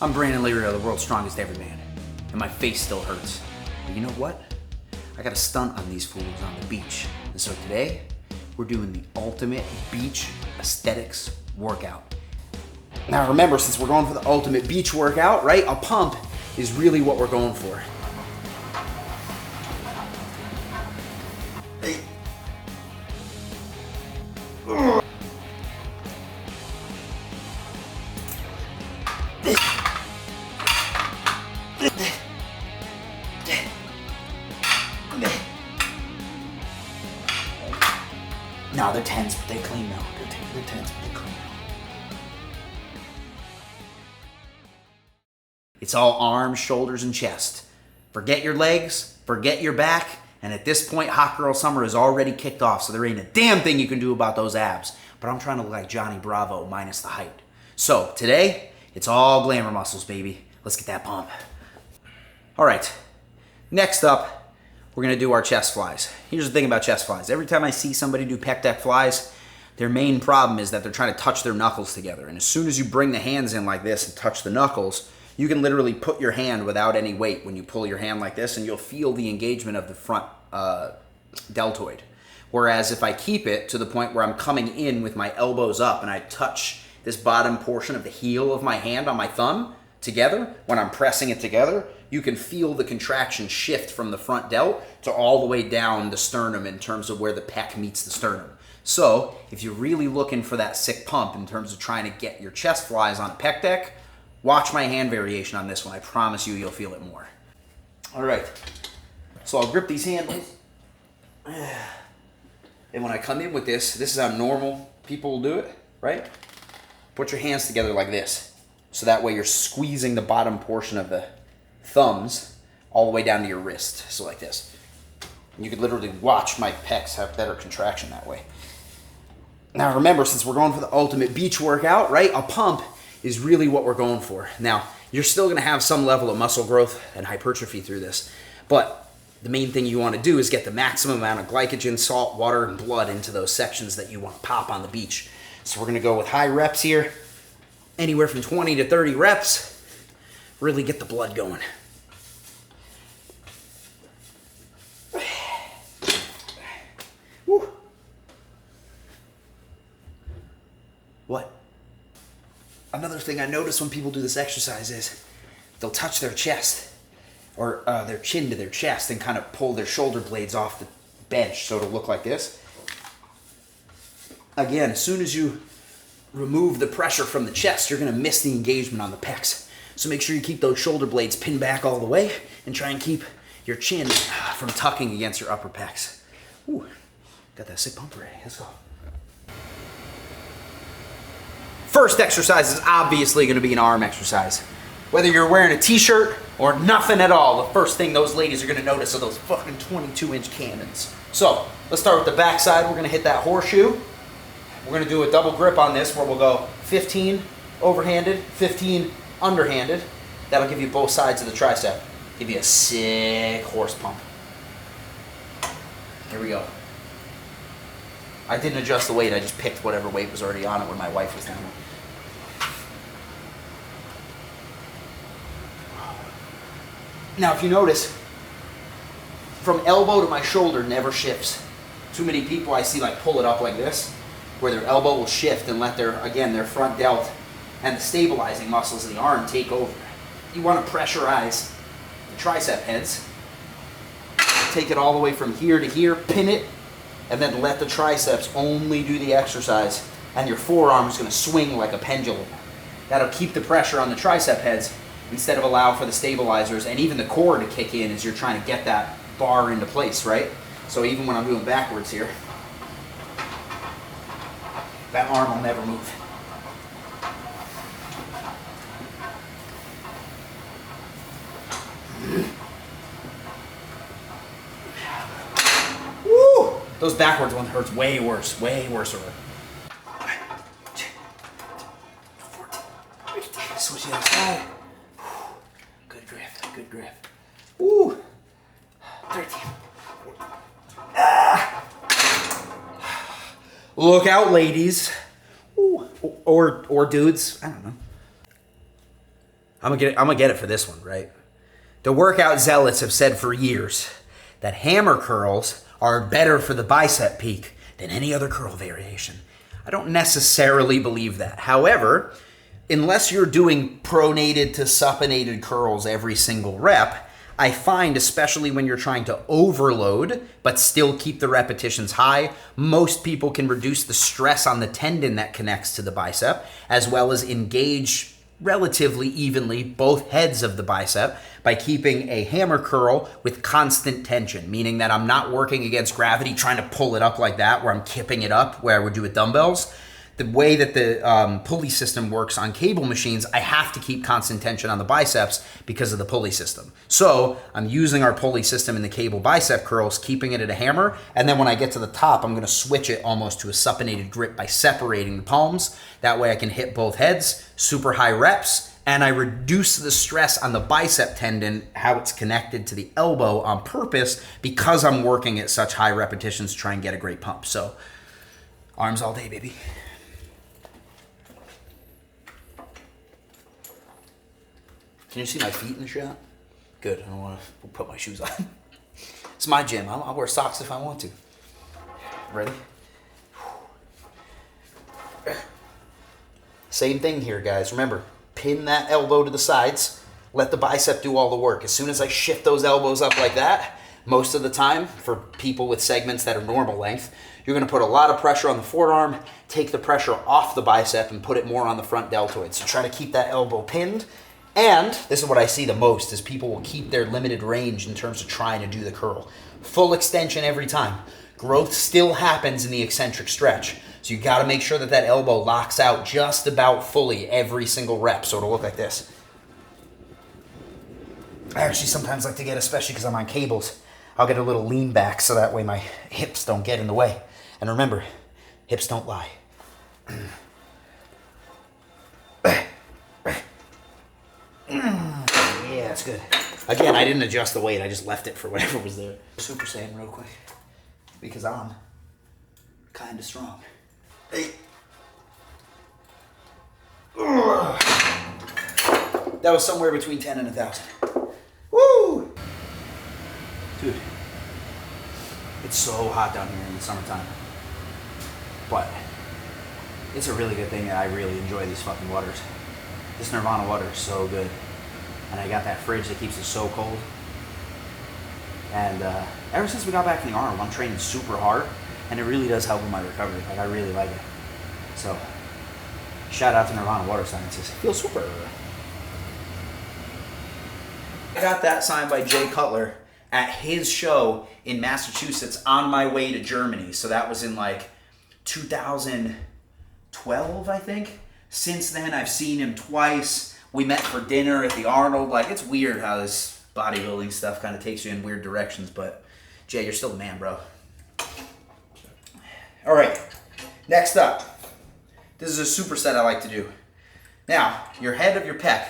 I'm Brandon Leary, the world's strongest everyman, and my face still hurts. But you know what? I got a stunt on these fools on the beach. And so today, we're doing the ultimate beach aesthetics workout. Now remember, since we're going for the ultimate beach workout, right? A pump is really what we're going for. No, they're tense, but they clean now. They're tense, but they clean. It's all arms, shoulders, and chest. Forget your legs, forget your back, and at this point, Hot Girl Summer is already kicked off, so there ain't a damn thing you can do about those abs. But I'm trying to look like Johnny Bravo minus the height. So today, it's all glamour muscles, baby. Let's get that pump. All right, next up, we're gonna do our chest flies. Here's the thing about chest flies. Every time I see somebody do pec deck flies, their main problem is that they're trying to touch their knuckles together. And as soon as you bring the hands in like this and touch the knuckles, you can literally put your hand without any weight when you pull your hand like this, and you'll feel the engagement of the front deltoid. Whereas if I keep it to the point where I'm coming in with my elbows up and I touch this bottom portion of the heel of my hand on my thumb together, when I'm pressing it together, you can feel the contraction shift from the front delt to all the way down the sternum in terms of where the pec meets the sternum. So if you're really looking for that sick pump in terms of trying to get your chest flies on a pec deck, watch my hand variation on this one. I promise you, you'll feel it more. All right, so I'll grip these handles. And when I come in with this is how normal people will do it, right? Put your hands together like this. So that way you're squeezing the bottom portion of the thumbs all the way down to your wrist. So like this. And you could literally watch my pecs have better contraction that way. Now remember, since we're going for the ultimate beach workout, right? A pump is really what we're going for. Now, you're still gonna have some level of muscle growth and hypertrophy through this, but the main thing you wanna do is get the maximum amount of glycogen, salt, water, and blood into those sections that you wanna pop on the beach. So we're gonna go with high reps here, anywhere from 20 to 30 reps, really get the blood going. Woo. What? Another thing I notice when people do this exercise is they'll touch their chest or their chin to their chest and kind of pull their shoulder blades off the bench so it'll look like this. Again, as soon as you remove the pressure from the chest, you're gonna miss the engagement on the pecs. So make sure you keep those shoulder blades pinned back all the way and try and keep your chin from tucking against your upper pecs. Ooh, got that sick pump ready. Let's go. First exercise is obviously gonna be an arm exercise. Whether you're wearing a t-shirt or nothing at all, the first thing those ladies are gonna notice are those fucking 22-inch cannons. So let's start with the back side. We're gonna hit that horseshoe. We're gonna do a double grip on this where we'll go 15 overhanded, 15 underhanded. That'll give you both sides of the tricep. Give you a sick horse pump. Here we go. I didn't adjust the weight, I just picked whatever weight was already on it when my wife was down there. Now if you notice, from elbow to my shoulder never shifts. Too many people I see like pull it up like this, where their elbow will shift and let their front delt and the stabilizing muscles of the arm take over. You want to pressurize the tricep heads. Take it all the way from here to here, pin it, and then let the triceps only do the exercise, and your forearm is going to swing like a pendulum. That'll keep the pressure on the tricep heads instead of allow for the stabilizers and even the core to kick in as you're trying to get that bar into place, right? So even when I'm doing backwards here, that arm will never move. Woo! Those backwards ones hurts way worse, way worse. Switch the other side. Good grip, good grip. Woo! 13. Look out, ladies. Ooh. Or dudes. I don't know. I'm gonna get it for this one, right? The workout zealots have said for years that hammer curls are better for the bicep peak than any other curl variation. I don't necessarily believe that. However, unless you're doing pronated to supinated curls every single rep, I find, especially when you're trying to overload but still keep the repetitions high, most people can reduce the stress on the tendon that connects to the bicep, as well as engage relatively evenly both heads of the bicep by keeping a hammer curl with constant tension, meaning that I'm not working against gravity trying to pull it up like that where I'm kipping it up where I would do with dumbbells. The way that the pulley system works on cable machines, I have to keep constant tension on the biceps because of the pulley system. So I'm using our pulley system in the cable bicep curls, keeping it at a hammer, and then when I get to the top, I'm gonna switch it almost to a supinated grip by separating the palms. That way I can hit both heads, super high reps, and I reduce the stress on the bicep tendon, how it's connected to the elbow on purpose because I'm working at such high repetitions to try and get a great pump. So arms all day, baby. Can you see my feet in the shot? Good, I don't want to put my shoes on. It's my gym, I'll wear socks if I want to. Ready? Same thing here, guys. Remember, pin that elbow to the sides, let the bicep do all the work. As soon as I shift those elbows up like that, most of the time, for people with segments that are normal length, you're gonna put a lot of pressure on the forearm, take the pressure off the bicep and put it more on the front deltoid. So try to keep that elbow pinned. And this is what I see the most, is people will keep their limited range in terms of trying to do the curl. Full extension every time. Growth still happens in the eccentric stretch. So you gotta make sure that that elbow locks out just about fully every single rep. So it'll look like this. I actually sometimes like to get, especially because I'm on cables, I'll get a little lean back so that way my hips don't get in the way. And remember, hips don't lie. Yeah, that's good. Again, I didn't adjust the weight. I just left it for whatever was there. Super Saiyan real quick. Because I'm kind of strong. Hey. That was somewhere between 10 and 1,000. Woo! Dude, it's so hot down here in the summertime. But it's a really good thing that I really enjoy these fucking waters. This Nirvana water is so good. And I got that fridge that keeps it so cold. And ever since we got back from the Arnold, I'm training super hard. And it really does help with my recovery. Like, I really like it. So, shout out to Nirvana Water Sciences. It feels super. I got that signed by Jay Cutler at his show in Massachusetts on my way to Germany. So that was in like 2012, I think. Since then, I've seen him twice. We met for dinner at the Arnold. Like, it's weird how this bodybuilding stuff kind of takes you in weird directions. But, Jay, you're still the man, bro. All right, next up. This is a superset I like to do. Now, your head of your pec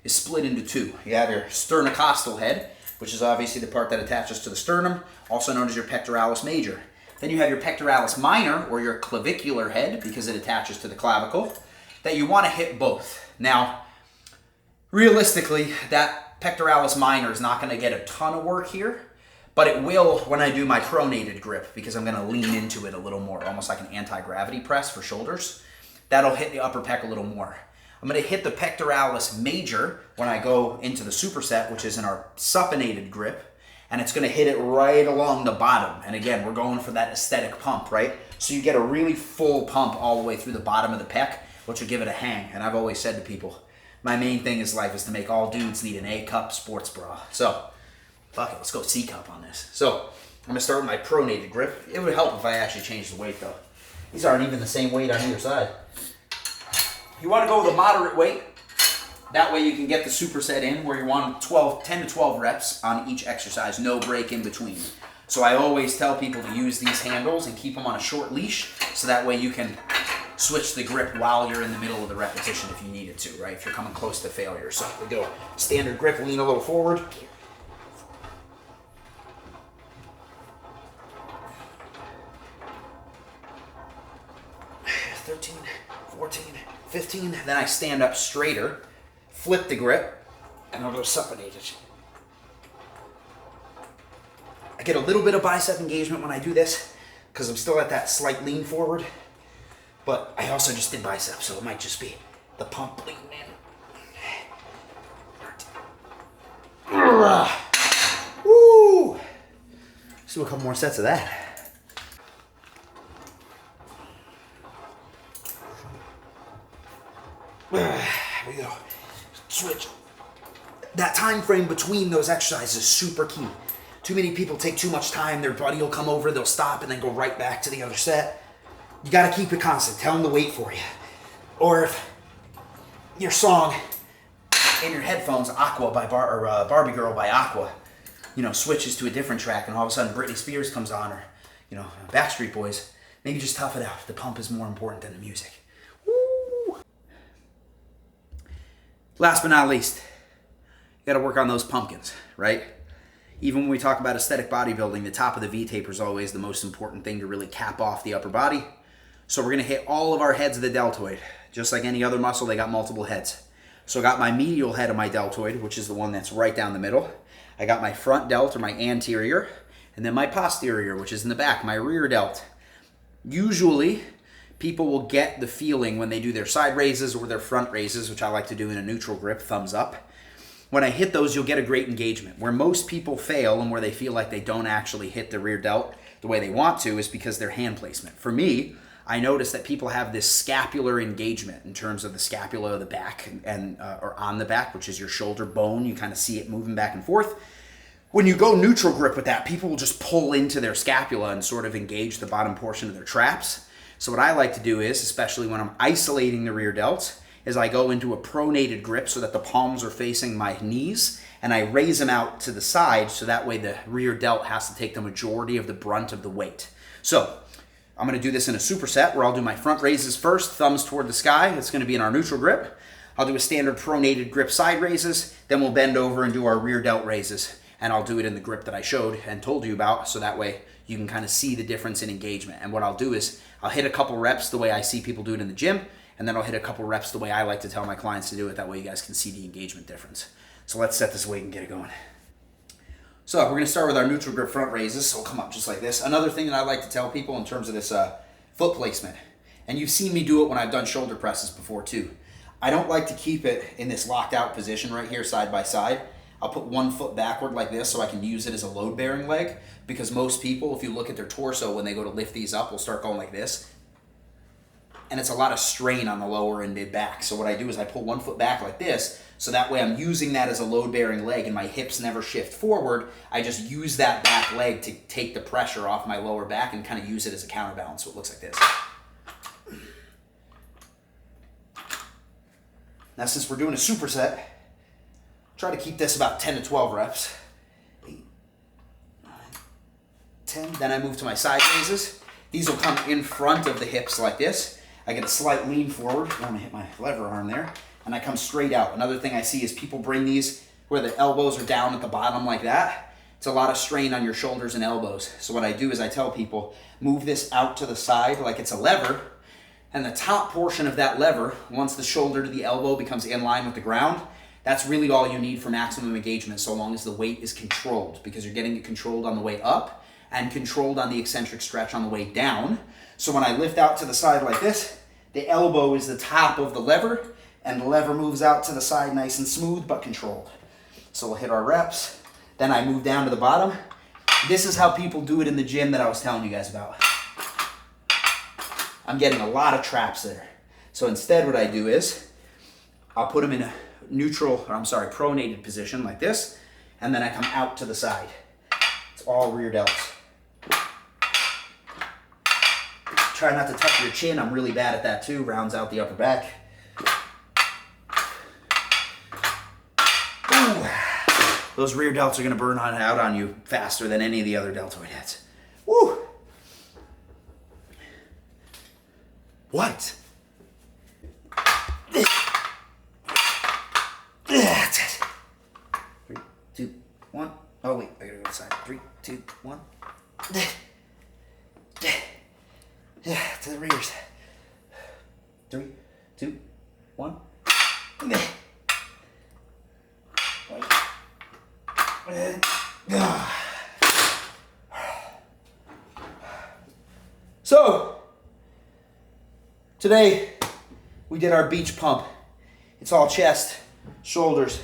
is split into two. You have your sternocostal head, which is obviously the part that attaches to the sternum, also known as your pectoralis major. Then you have your pectoralis minor, or your clavicular head, because it attaches to the clavicle, that you want to hit both. Now, realistically, that pectoralis minor is not going to get a ton of work here, but it will when I do my pronated grip, because I'm going to lean into it a little more, almost like an anti-gravity press for shoulders. That'll hit the upper pec a little more. I'm going to hit the pectoralis major when I go into the superset, which is in our supinated grip, and it's going to hit it right along the bottom. And again, we're going for that aesthetic pump, right? So you get a really full pump all the way through the bottom of the pec, which will give it a hang. And I've always said to people, my main thing in life is to make all dudes need an A-cup sports bra. So, fuck it, let's go C-cup on this. So, I'm going to start with my pronated grip. It would help if I actually changed the weight, though. These aren't even the same weight on either side. You want to go with a moderate weight. That way you can get the superset in where you want 10 to 12 reps on each exercise, no break in between. So I always tell people to use these handles and keep them on a short leash, so that way you can switch the grip while you're in the middle of the repetition if you needed to, right? If you're coming close to failure. So we go standard grip, lean a little forward. 13, 14, 15. Then I stand up straighter, flip the grip, and I'll go supinated. I get a little bit of bicep engagement when I do this because I'm still at that slight lean forward, but I also just did biceps, so it might just be the pump lean in. Woo! Let's do a couple more sets of that. Here we go. Switch. That time frame between those exercises is super key. Too many people take too much time, their buddy will come over, they'll stop and then go right back to the other set. You gotta keep it constant. Tell them to wait for you. Or if your song in your headphones, Aqua by Barbie Girl by Aqua, switches to a different track and all of a sudden Britney Spears comes on, or, Backstreet Boys, maybe just tough it out. The pump is more important than the music. Woo! Last but not least, you gotta work on those pumpkins, right? Even when we talk about aesthetic bodybuilding, the top of the V-taper is always the most important thing to really cap off the upper body. So we're gonna hit all of our heads of the deltoid. Just like any other muscle, they got multiple heads. So I got my medial head of my deltoid, which is the one that's right down the middle. I got my front delt, or my anterior, and then my posterior, which is in the back, my rear delt. Usually, people will get the feeling when they do their side raises or their front raises, which I like to do in a neutral grip, thumbs up. When I hit those, you'll get a great engagement. Where most people fail and where they feel like they don't actually hit the rear delt the way they want to is because their hand placement. For me, I notice that people have this scapular engagement in terms of the scapula of the back or on the back, which is your shoulder bone. You kind of see it moving back and forth. When you go neutral grip with that, people will just pull into their scapula and sort of engage the bottom portion of their traps. So what I like to do is, especially when I'm isolating the rear delts, is I go into a pronated grip so that the palms are facing my knees, and I raise them out to the side so that way the rear delt has to take the majority of the brunt of the weight. So I'm going to do this in a superset where I'll do my front raises first, thumbs toward the sky. It's going to be in our neutral grip. I'll do a standard pronated grip side raises, then we'll bend over and do our rear delt raises, and I'll do it in the grip that I showed and told you about, so that way you can kind of see the difference in engagement. And what I'll do is I'll hit a couple reps the way I see people do it in the gym, and then I'll hit a couple reps the way I like to tell my clients to do it. That way you guys can see the engagement difference. So let's set this weight and get it going. So we're going to start with our neutral grip front raises. So we'll come up just like this. Another thing that I like to tell people in terms of this foot placement, and you've seen me do it when I've done shoulder presses before too. I don't like to keep it in this locked out position right here side by side. I'll put one foot backward like this so I can use it as a load bearing leg, because most people, if you look at their torso when they go to lift these up, will start going like this. And it's a lot of strain on the lower and mid back. So what I do is I pull one foot back like this, so that way I'm using that as a load-bearing leg and my hips never shift forward. I just use that back leg to take the pressure off my lower back and kind of use it as a counterbalance. So it looks like this. Now since we're doing a superset, try to keep this about 10 to 12 reps. 8, 9, 10. Then I move to my side raises. These will come in front of the hips like this. I get a slight lean forward. I'm gonna hit my lever arm there. And I come straight out. Another thing I see is people bring these where the elbows are down at the bottom like that. It's a lot of strain on your shoulders and elbows. So what I do is I tell people, move this out to the side like it's a lever, and the top portion of that lever, once the shoulder to the elbow becomes in line with the ground, that's really all you need for maximum engagement, so long as the weight is controlled, because you're getting it controlled on the way up and controlled on the eccentric stretch on the way down. So when I lift out to the side like this, the elbow is the top of the lever, and the lever moves out to the side nice and smooth, but controlled. So we'll hit our reps. Then I move down to the bottom. This is how people do it in the gym that I was telling you guys about. I'm getting a lot of traps there. So instead what I do is, I'll put them in a pronated position like this, and then I come out to the side. It's all rear delts. Try not to tuck your chin. I'm really bad at that too. Rounds out the upper back. Ooh. Those rear delts are going to burn out on you faster than any of the other deltoid heads. Woo! What? That's it. 3, 2, 1. Oh wait, I gotta go inside. 3, 2, 1. To the rears. 3, 2, 1. So, today we did our beach pump. It's all chest, shoulders,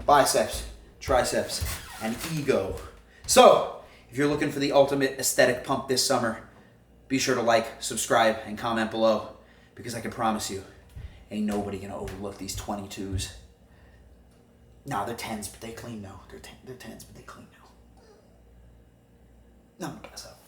biceps, triceps, and ego. So, if you're looking for the ultimate aesthetic pump this summer, be sure to like, subscribe, and comment below, because I can promise you, ain't nobody gonna overlook these 22s. No, they're 10s, but they clean now. They're 10s, but they clean now. No, I'm gonna pass up.